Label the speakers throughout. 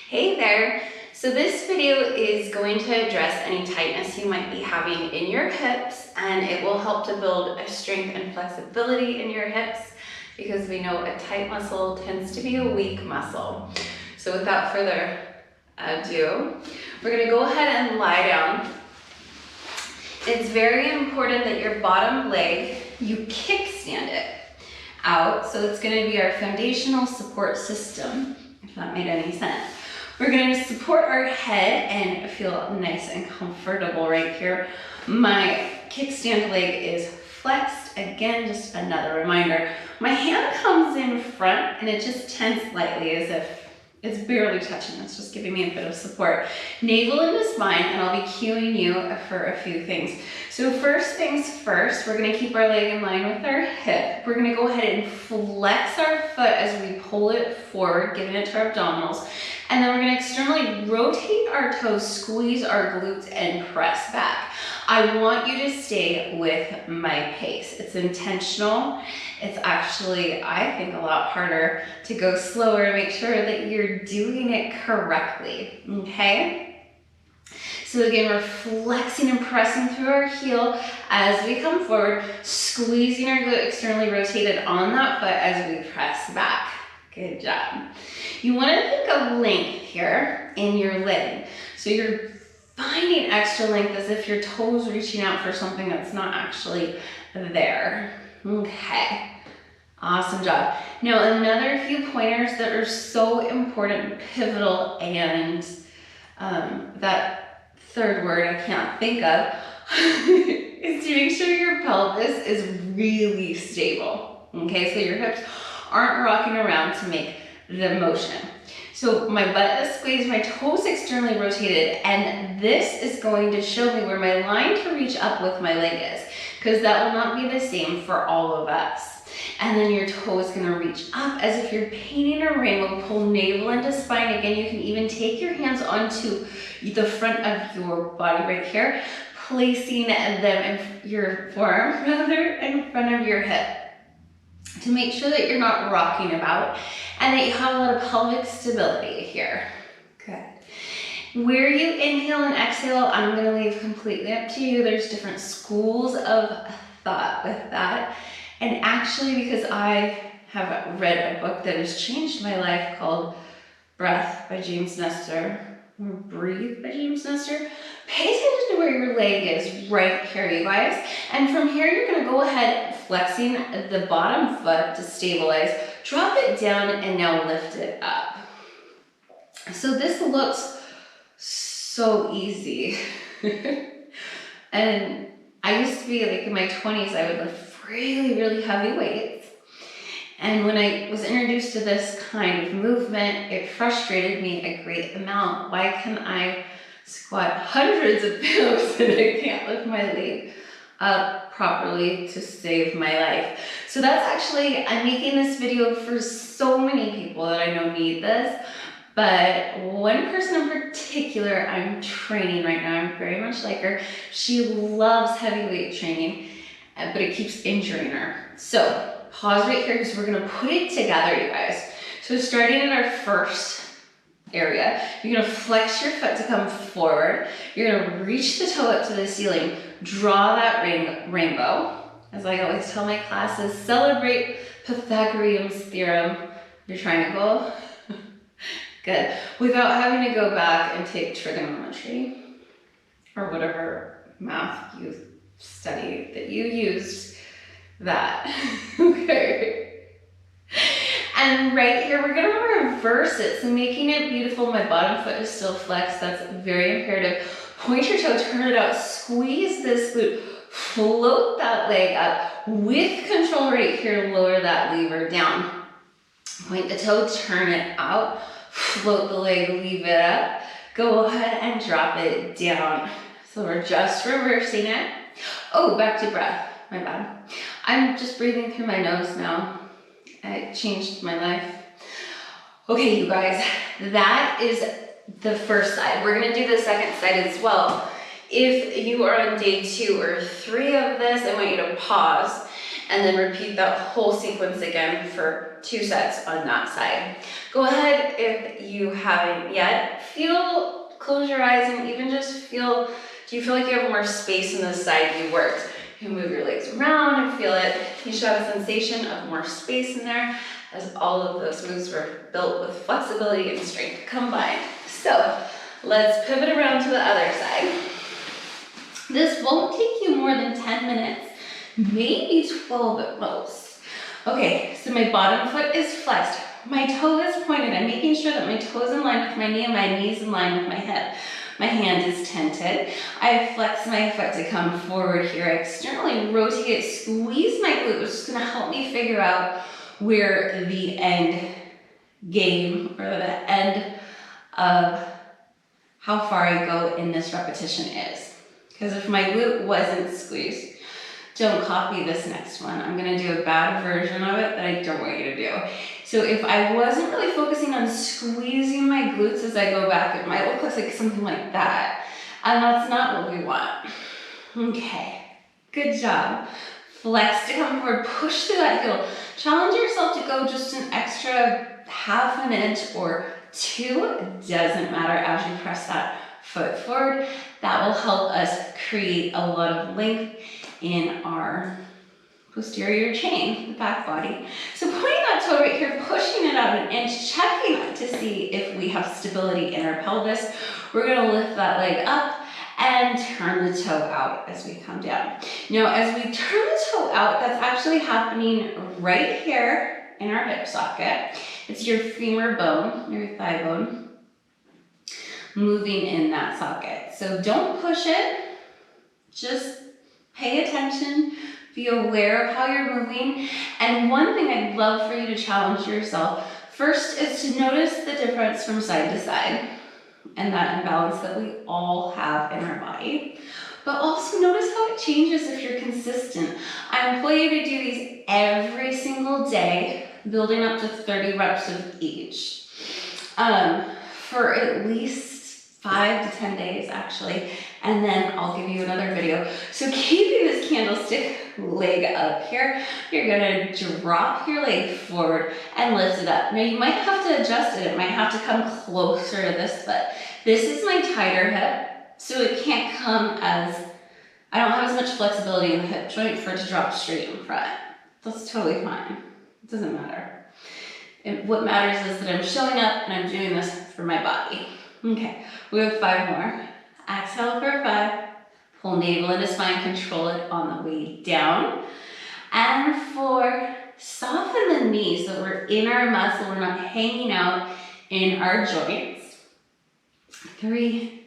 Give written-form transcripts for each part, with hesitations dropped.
Speaker 1: Hey there! So this video is going to address any tightness you might be having in your hips, and it will help to build a strength and flexibility in your hips because we know a tight muscle tends to be a weak muscle. So without further ado, we're going to go ahead and lie down. It's very important that your bottom leg, you kickstand it out, so it's going to be our foundational support system, if that made any sense. We're going to support our head and feel nice and comfortable right here. My kickstand leg is flexed. Again, just another reminder. My hand comes in front and it just tenses slightly as if it's barely touching. It's just giving me a bit of support. Navel into spine, and I'll be cueing you for a few things. So first things first, we're going to keep our leg in line with our hip. We're going to go ahead and flex our foot as we pull it forward, giving it to our abdominals. And then we're going to externally rotate our toes, squeeze our glutes, and press back. I want you to stay with my pace. It's intentional. It's actually, I think, a lot harder to go slower and make sure that you're doing it correctly, okay? So again, we're flexing and pressing through our heel as we come forward, squeezing our glute externally rotated on that foot as we press back. Good job. You want to think of length here in your leg. So you're finding extra length as if your toes reaching out for something that's not actually there. Okay, awesome job. Now another few pointers that are so important, pivotal, and that third word I can't think of is to make sure your pelvis is really stable. Okay, so your hips aren't rocking around to make the motion. So my butt is squeezed, my toes externally rotated, and this is going to show me where my line to reach up with my leg is, because that will not be the same for all of us. And then your toe is going to reach up as if you're painting a rainbow. Pull navel into spine. Again, you can even take your hands onto the front of your body right here, placing them in your forearm rather in front of your hip, to make sure that you're not rocking about and that you have a lot of pelvic stability here. Good. Where you inhale and exhale, I'm going to leave completely up to you. There's different schools of thought with that. And actually, because I have read a book that has changed my life called Breath by James Nestor, or Breathe by James Nestor, pay attention to where your leg is right here, you guys. And from here, you're going to go ahead, flexing the bottom foot to stabilize, drop it down, and now lift it up. So this looks so easy. And I used to be like in my 20s, I would lift really, really heavy weights. And when I was introduced to this kind of movement, it frustrated me a great amount. Why can I squat hundreds of pounds and I can't lift my leg up properly to save my life? So that's actually, I'm making this video for so many people that I know need this, but one person in particular I'm training right now, I'm very much like her. She loves heavyweight training, but it keeps injuring her. So pause right here because we're gonna put it together, you guys. So starting in our first area, you're gonna flex your foot to come forward. You're gonna reach the toe up to the ceiling, draw that rainbow. As I always tell my classes, celebrate Pythagorean's theorem, your triangle. Good. Without having to go back and take trigonometry or whatever math you study that you used that. Okay. And right here, we're gonna reverse it. So making it beautiful, my bottom foot is still flexed. That's very imperative. Point your toe, turn it out, squeeze this glute, float that leg up. With control right here, lower that lever down. Point the toe, turn it out, float the leg, leave it up. Go ahead and drop it down. So we're just reversing it. Oh, back to breath, my bad. I'm just breathing through my nose now. It changed my life. Okay, you guys, that is the first side. We're gonna do the second side as well. If you are on day 2 or 3 of this, I want you to pause And then repeat that whole sequence again for 2 sets on that side. Go ahead, if you haven't yet, close your eyes and even just feel, do you feel like you have more space on the side you worked? You can move your legs around and feel it. You should have a sensation of more space in there, as all of those moves were built with flexibility and strength combined. So let's pivot around to the other side. This won't take you more than 10 minutes, maybe 12 at most. Okay, so my bottom foot is flexed. My toe is pointed. I'm making sure that my toe is in line with my knee and my knee is in line with my hip. My hand is tented. I flex my foot to come forward here. I externally rotate it, squeeze my glute, which is gonna help me figure out where the end game or the end of how far I go in this repetition is. Because if my glute wasn't squeezed, don't copy this next one. I'm gonna do a bad version of it that I don't want you to do. So if I wasn't really focusing on squeezing my glutes as I go back, it might look like something like that. And that's not what we want. Okay, good job. Flex to come forward, push through that heel. Challenge yourself to go just an extra half an inch or 2. It doesn't matter as you press that foot forward. That will help us create a lot of length in our posterior chain, the back body. So pointing that toe right here, pushing it out an inch, checking to see if we have stability in our pelvis. We're gonna lift that leg up and turn the toe out as we come down. Now, as we turn the toe out, that's actually happening right here in our hip socket. It's your femur bone, your thigh bone, moving in that socket. So don't push it, just pay attention, be aware of how you're moving. And one thing I'd love for you to challenge yourself first is to notice the difference from side to side and that imbalance that we all have in our body. But also notice how it changes if you're consistent. I employ you to do these every single day, building up to 30 reps of each for at least 5 to 10 days actually, and then I'll give you another video. So keeping this candlestick leg up here, you're gonna drop your leg forward and lift it up. Now you might have to adjust it. It might have to come closer to this foot. This is my tighter hip, so it can't come as, I don't have as much flexibility in the hip joint for it to drop straight in front. That's totally fine. It doesn't matter. What matters is that I'm showing up and I'm doing this for my body. Okay, we have 5 more. Exhale for 5. Pull navel into spine, control it on the way down. And 4, soften the knees so we're in our muscle, we're not hanging out in our joints. 3,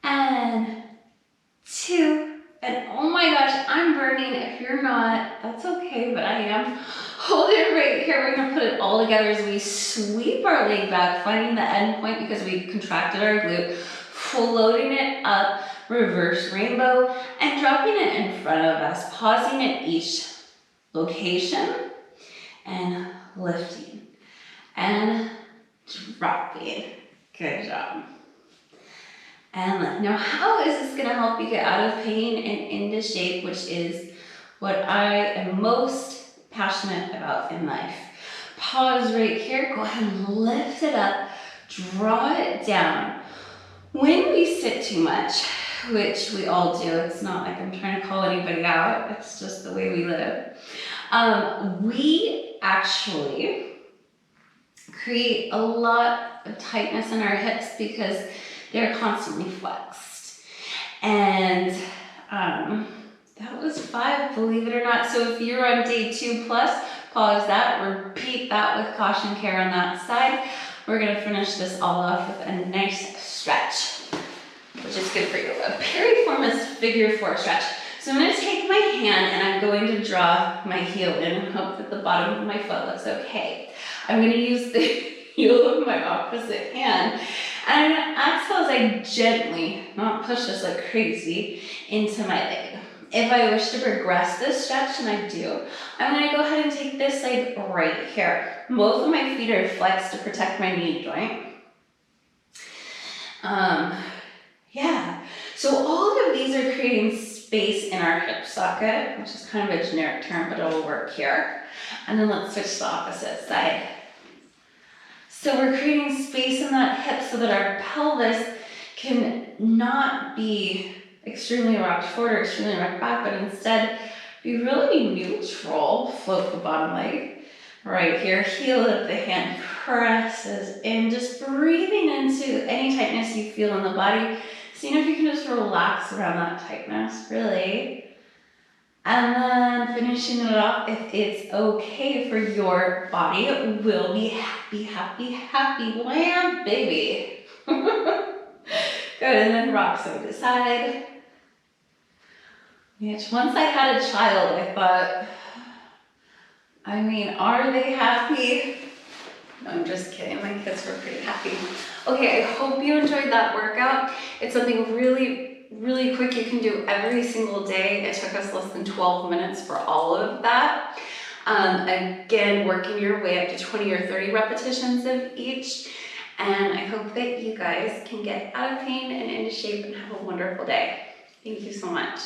Speaker 1: and 2, and oh my gosh, I'm burning. If you're not, that's okay, but I am. Hold it right here. We're gonna put it all together as we sweep our leg back, finding the end point because we contracted our glute, floating it up, reverse rainbow, and dropping it in front of us, pausing at each location, and lifting, and dropping. Good job. And lift. Now, how is this gonna help you get out of pain and into shape, which is what I am most passionate about in life? Pause right here, go ahead and lift it up, draw it down. When we sit too much, which we all do, it's not like I'm trying to call anybody out, it's just the way we live, we actually create a lot of tightness in our hips because they're constantly flexed. And that was 5, believe it or not. So if you're on day 2+, pause that, repeat that with caution care on that side. We're gonna finish this all off with a nice stretch, which is good for you. A piriformis figure 4 stretch. So I'm gonna take my hand and I'm going to draw my heel in and hope that the bottom of my foot looks okay. I'm gonna use the heel of my opposite hand and I'm gonna exhale as I gently, not push this like crazy, into my leg. If I wish to progress this stretch, and I do, I'm gonna go ahead and take this leg right here. Both of my feet are flexed to protect my knee joint. Yeah, so all of these are creating space in our hip socket, which is kind of a generic term, but it'll work here. And then let's switch to the opposite side. So we're creating space in that hip so that our pelvis can not be extremely rocked forward or extremely rocked back, but instead be really neutral. Float the bottom leg right here. Heel of the hand presses in, just breathing into any tightness you feel in the body. Seeing if you can just relax around that tightness, really. And then finishing it off, if it's okay for your body, we'll be happy, happy, happy. Wham, baby. Good, and then rock side to side. Which once I had a child, I thought, I mean, are they happy? No, I'm just kidding. My kids were pretty happy. Okay, I hope you enjoyed that workout. It's something really, really quick you can do every single day. It took us less than 12 minutes for all of that. Again, working your way up to 20 or 30 repetitions of each. And I hope that you guys can get out of pain and into shape and have a wonderful day. Thank you so much.